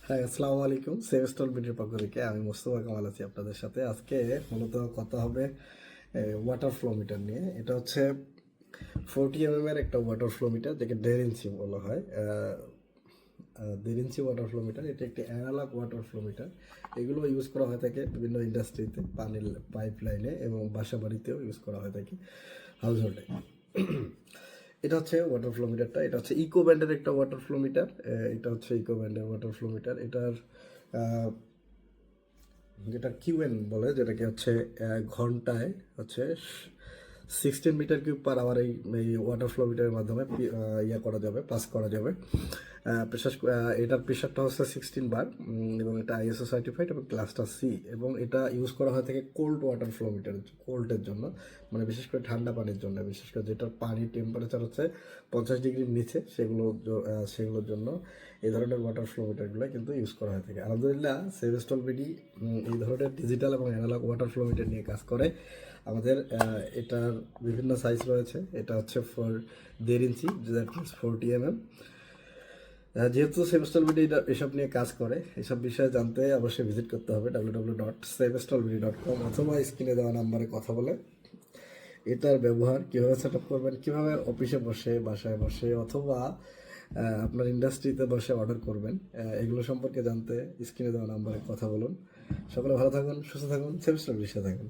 হ্যাঁ, আসসালামু আলাইকুম। সেভস্টল বিডির পক্ষ থেকে আমি মোস্তফা কামাল আছি আপনাদের সাথে। আজকে মূলত কথা হবে ওয়াটার ফ্লো মিটার নিয়ে। এটা হচ্ছে 40 এর একটা ওয়াটার ফ্লো মিটার, যাকে 1.5 ইঞ্চি বলা হয়। 1.5 ইঞ্চি ওয়াটার ফ্লো মিটার, এটা একটি অ্যানালগ ওয়াটার ফ্লো মিটার। এগুলো ইউজ করা হয়ে থাকে বিভিন্ন ইন্ডাস্ট্রিতে, পানির পাইপ লাইনে এবং বাসা বাড়িতেও ইউজ করা হয়ে থাকে, হাউস হোল্ডে। এটা হচ্ছে ওয়াটার ফ্লো মিটারটা। এটা হচ্ছে ইকো ব্যান্ডের একটা ওয়াটার ফ্লো মিটার। এটা হচ্ছে ইকো ব্যান্ডের ওয়াটার ফ্লো মিটার। এটার যেটা কিউএন বলে, যেটাকে হচ্ছে ঘন্টায় হচ্ছে 16 মিটার কিউব পার আওয়ার এই ওয়াটার ফ্লো মিটারের মাধ্যমে ইয়া করা যাবে, পাস করা যাবে। প্রেশার এটার প্রেশারটা হচ্ছে 16 বার, এবং এটা আইএসও সার্টিফাইড এবং ক্লাসটা সি। এবং এটা ইউজ করা হয় থাকে কোল্ড ওয়াটার ফ্লো মিটার, কোল্ডের জন্য, মানে বিশেষ করে ঠান্ডা পানির জন্য, বিশেষ করে যেটার পানির টেম্পারেচার হচ্ছে 50 ডিগ্রির নিচে, সেগুলোর জন্য এই ধরনের ওয়াটার ফ্লো মিটারগুলো কিন্তু ইউজ করা হয়ে থাকে। আলহামদুলিল্লাহ, সেভস্টল বিডি এই ধরনের ডিজিটাল এবং অ্যানালগ ওয়াটার ফ্লো মিটার নিয়ে কাজ করে। আমাদের এটার বিভিন্ন সাইজ রয়েছে। এটা হচ্ছে 1.5 ইঞ্চি, দ্যাট মিনস 40 mm। যেহেতু সেভস্টল বিডি এসব নিয়ে কাজ করে, এসব বিষয়ে জানতে অবশ্যই ভিজিট করতে হবে www.sevestolbidi.com, অথবা স্ক্রিনে দেওয়া নাম্বারে কথা বলে এটার ব্যবহার কীভাবে সেট আপ করবেন, কীভাবে অফিসে বসে, বাসায় বসে, অথবা আপনার ইন্ডাস্ট্রিতে বসে অর্ডার করবেন, এগুলো সম্পর্কে জানতে স্ক্রিনে দেওয়া নাম্বারে কথা বলুন। সকলে ভালো থাকুন, সুস্থ থাকুন, সেভস্টল বিডির সাথে থাকুন।